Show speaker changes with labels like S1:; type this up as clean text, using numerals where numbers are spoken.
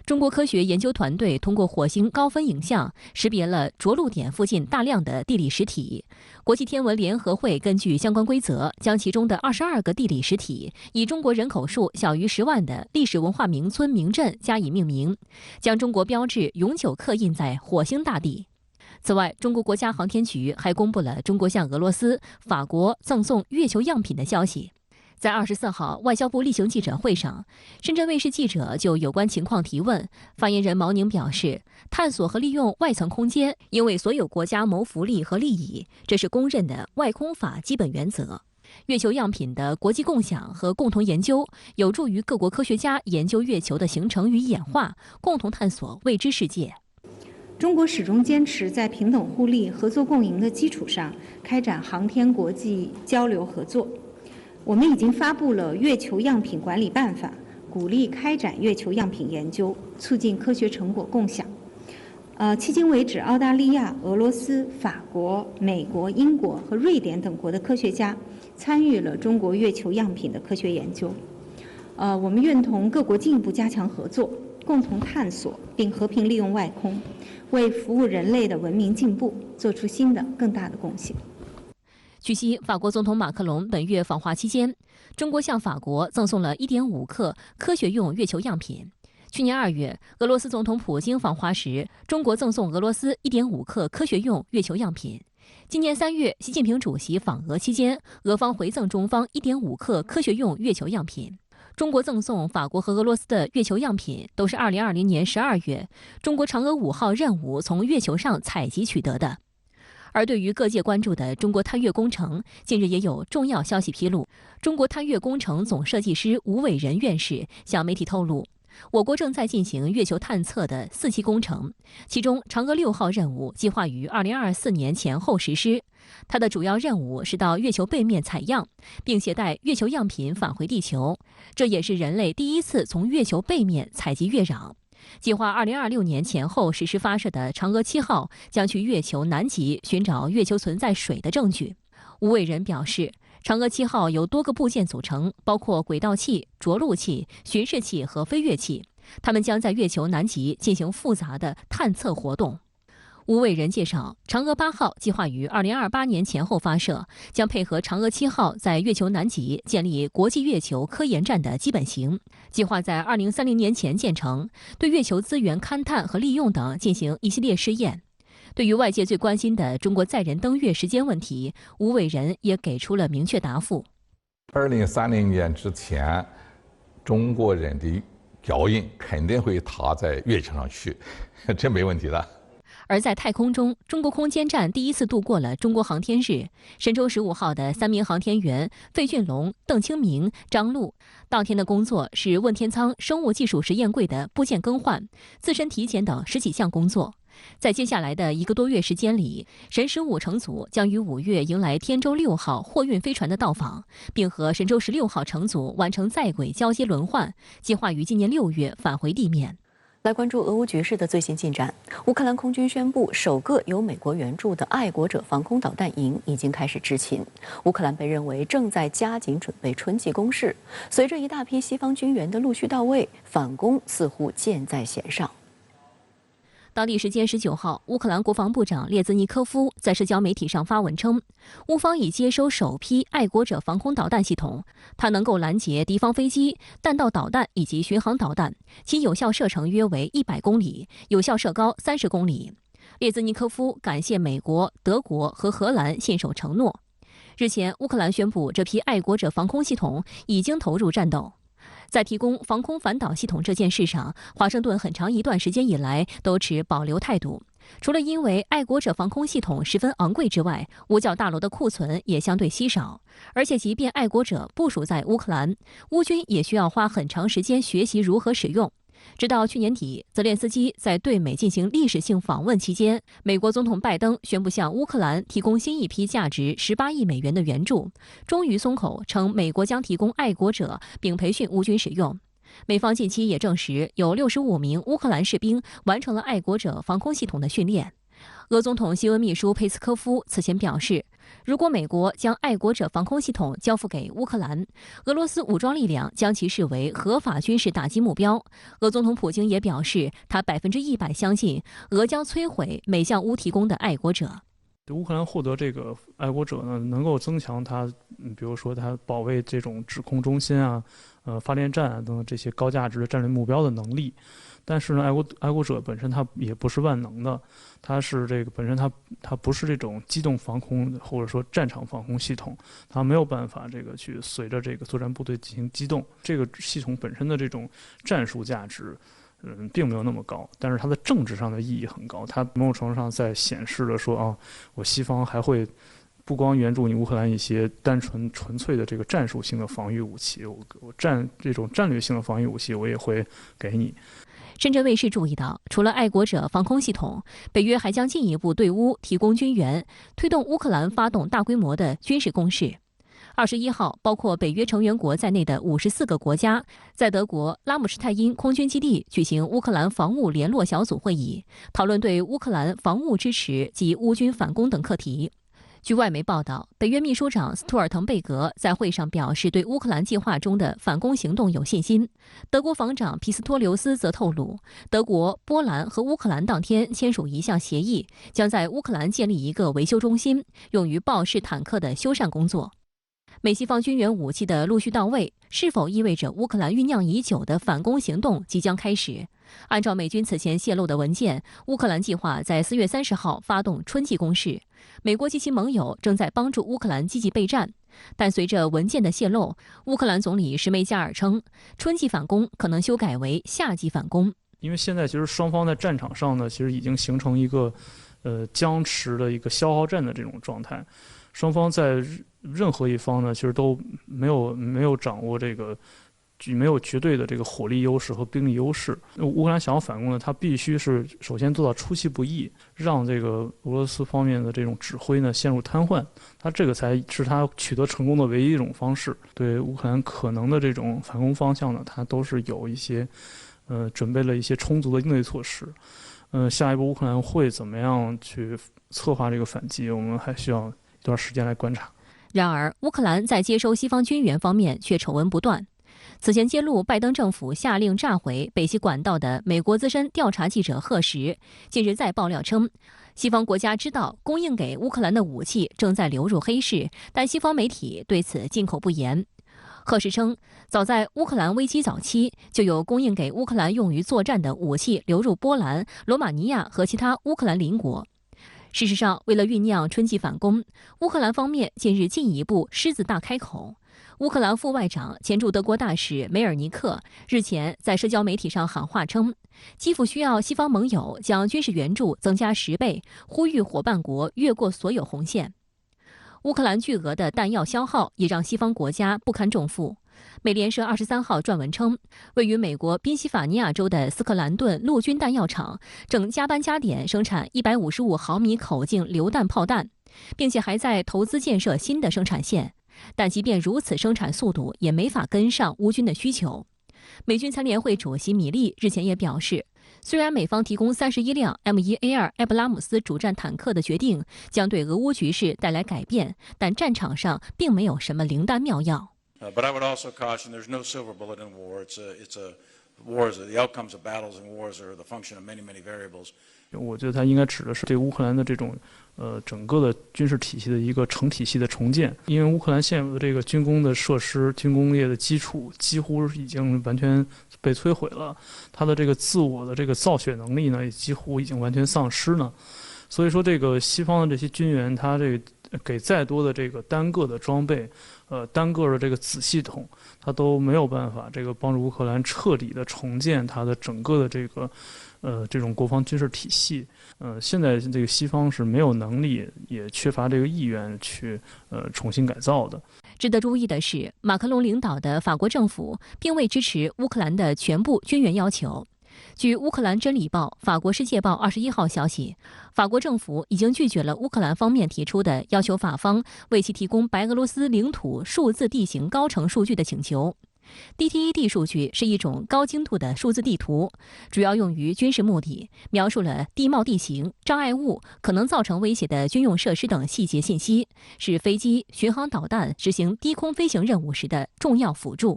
S1: 中国科学研究团队通过火星高分影像识别了着陆点附近大量的地理实体。国际天文联合会根据相关规则，将其中的22个地理实体以中国人口数小于10万的历史文化名村名镇加以命名，将中国标志永久刻印在火星大地。此外，中国国家航天局还公布了中国向俄罗斯、法国赠送月球样品的消息。在24号外交部例行记者会上，深圳卫视记者就有关情况提问，发言人毛宁表示，探索和利用外层空间，应为所有国家谋福利和利益，这是公认的外空法基本原则。月球样品的国际共享和共同研究，有助于各国科学家研究月球的形成与演化，共同探索未知世界。
S2: 中国始终坚持在平等互利、合作共赢的基础上开展航天国际交流合作。我们已经发布了月球样品管理办法，鼓励开展月球样品研究，促进科学成果共享。迄今为止，澳大利亚、俄罗斯、法国、美国、英国和瑞典等国的科学家参与了中国月球样品的科学研究。我们愿同各国进一步加强合作，共同探索并和平利用外空，为服务人类的文明进步做出新的更大的贡献。
S1: 据悉，法国总统马克龙本月访华期间，中国向法国赠送了1.5克科学用月球样品。去年2月，俄罗斯总统普京访华时，中国赠送俄罗斯1.5克科学用月球样品。今年3月，习近平主席访俄期间，俄方回赠中方1.5克科学用月球样品。中国赠送法国和俄罗斯的月球样品，都是2020年12月中国嫦娥5号任务从月球上采集取得的。而对于各界关注的中国探月工程，近日也有重要消息披露。中国探月工程总设计师吴伟仁院士向媒体透露，我国正在进行月球探测的4期工程，其中嫦娥6号任务计划于2024年前后实施。它的主要任务是到月球背面采样，并携带月球样品返回地球，这也是人类第一次从月球背面采集月壤。计划2026年前后实施发射的嫦娥7号将去月球南极寻找月球存在水的证据。吴伟仁表示，嫦娥7号由多个部件组成，包括轨道器、着陆器、巡视器和飞跃器，它们将在月球南极进行复杂的探测活动。吴伟仁介绍，嫦娥8号计划于2028年前后发射，将配合嫦娥7号在月球南极建立国际月球科研站的基本型，计划在2030年前建成，对月球资源勘探和利用等进行一系列试验。对于外界最关心的中国载人登月时间问题，吴伟仁也给出了明确答复。
S3: 2030年之前，中国人的脚印肯定会踏在月球上去，这没问题的。
S1: 而在太空中，中国空间站第一次度过了中国航天日。神舟15号的3名航天员费俊龙、邓清明、张璐，当天的工作是问天舱生物技术实验柜的部件更换、自身体检等10几项工作。在接下来的1个多月时间里，神15乘组将于5月迎来天舟6号货运飞船的到访，并和神舟16号乘组完成在轨交接轮换，计划于今年6月返回地面。
S4: 来关注俄乌局势的最新进展。乌克兰空军宣布，首个由美国援助的爱国者防空导弹营已经开始执勤。乌克兰被认为正在加紧准备春季攻势。随着一大批西方军援的陆续到位，反攻似乎箭在弦上。
S1: 当地时间19号，乌克兰国防部长列兹尼科夫在社交媒体上发文称，乌方已接收首批爱国者防空导弹系统，它能够拦截敌方飞机、弹道导弹以及巡航导弹，其有效射程约为100公里，有效射高30公里。列兹尼科夫感谢美国、德国和荷兰信守承诺。日前，乌克兰宣布这批爱国者防空系统已经投入战斗。在提供防空反导系统这件事上，华盛顿很长一段时间以来都持保留态度。除了因为爱国者防空系统十分昂贵之外，五角大楼的库存也相对稀少。而且，即便爱国者部署在乌克兰，乌军也需要花很长时间学习如何使用。直到去年底，泽连斯基在对美进行历史性访问期间，美国总统拜登宣布向乌克兰提供新一批价值18亿美元的援助，终于松口称美国将提供爱国者并培训乌军使用。美方近期也证实，有65名乌克兰士兵完成了爱国者防空系统的训练。俄总统西恩秘书佩斯科夫此前表示，如果美国将爱国者防空系统交付给乌克兰，俄罗斯武装力量将其视为合法军事打击目标。俄总统普京也表示，他100%相信俄将摧毁美向乌提供的爱国者。
S5: 乌克兰获得这个爱国者呢，能够增强它，比如说它保卫这种制空中心啊、发电站啊等等这些高价值的战略目标的能力。但是呢，爱国者本身它也不是万能的，它是这个本身它不是这种机动防空或者说战场防空系统，它没有办法这个去随着这个作战部队进行机动。这个系统本身的这种战术价值，并没有那么高，但是它的政治上的意义很高。它某种程度上在显示了说啊，我西方还会不光援助你乌克兰一些纯粹的这个战术性的防御武器，我这种战略性的防御武器我也会给你。
S1: 深圳卫视注意到，除了爱国者防空系统，北约还将进一步对乌提供军援，推动乌克兰发动大规模的军事攻势。21号，包括北约成员国在内的54个国家在德国拉姆施泰因空军基地举行乌克兰防务联络小组会议，讨论对乌克兰防务支持及乌军反攻等课题。据外媒报道，北约秘书长斯托尔滕贝格在会上表示对乌克兰计划中的反攻行动有信心。德国防长皮斯托留斯则透露，德国、波兰和乌克兰当天签署一项协议，将在乌克兰建立一个维修中心，用于豹式坦克的修缮工作。美西方军援武器的陆续到位，是否意味着乌克兰酝酿已久的反攻行动即将开始？按照美军此前泄露的文件，乌克兰计划在4月30号发动春季攻势。美国及其盟友正在帮助乌克兰积极备战，但随着文件的泄露，乌克兰总理什梅加尔称，春季反攻可能修改为夏季反攻。
S5: 因为现在其实双方在战场上呢，其实已经形成一个僵持的一个消耗战的这种状态。双方在任何一方呢，其实都没有掌握这个没有绝对的这个火力优势和兵力优势。乌克兰想要反攻呢，它必须是首先做到出其不意，让这个俄罗斯方面的这种指挥呢陷入瘫痪，它这个才是它取得成功的唯一一种方式。对乌克兰可能的这种反攻方向呢，它都是有一些准备了一些充足的应对措施。下一步乌克兰会怎么样去策划这个反击，我们还需要一段时间来观察。
S1: 然而，乌克兰在接收西方军援方面却丑闻不断。此前揭露拜登政府下令炸毁北溪管道的美国资深调查记者赫什，近日再爆料称，西方国家知道供应给乌克兰的武器正在流入黑市，但西方媒体对此进口不言。赫什称，早在乌克兰危机早期，就有供应给乌克兰用于作战的武器流入波兰、罗马尼亚和其他乌克兰邻国。事实上，为了酝酿春季反攻，乌克兰方面近日进一步狮子大开口。乌克兰副外长、前驻德国大使梅尔尼克日前在社交媒体上喊话称，基辅需要西方盟友将军事援助增加10倍，呼吁伙伴国越过所有红线。乌克兰巨额的弹药消耗也让西方国家不堪重负。美联社23号撰文称，位于美国宾夕法尼亚州的斯克兰顿陆军弹药厂正加班加点生产155毫米口径榴弹炮弹，并且还在投资建设新的生产线。但即便如此，生产速度也没法跟上乌军的需求。美军参联会主席米利日前也表示，虽然美方提供31辆 M1A2 埃布拉姆斯主战坦克的决定将对俄乌局势带来改变，但战场上并没有什么灵丹妙药。
S6: But I would also caution there's no silver bullet in war. Wars, the outcomes of battles and wars are the function of many, many variables.
S5: 我觉得它应该指的是对乌克兰的这种整个的军事体系的一个成体系的重建。因为乌克兰现有的这个军工的设施、军工业的基础几乎已经完全被摧毁了，它的这个自我的这个造血能力呢，也几乎已经完全丧失了。所以说，这个西方的这些军援，它这个给再多的这个单个的装备，单个的这个子系统，它都没有办法这个帮助乌克兰彻底的重建它的整个的这个这种国防军事体系。现在这个西方是没有能力，也缺乏这个意愿去重新改造的。
S1: 值得注意的是，马克龙领导的法国政府并未支持乌克兰的全部军援要求。据乌克兰真理报、法国世界报21号消息，法国政府已经拒绝了乌克兰方面提出的要求法方为其提供白俄罗斯领土数字地形高程数据的请求。DTED 数据是一种高精度的数字地图，主要用于军事目的，描述了地貌地形、障碍物、可能造成威胁的军用设施等细节信息，是飞机、巡航导弹执行低空飞行任务时的重要辅助。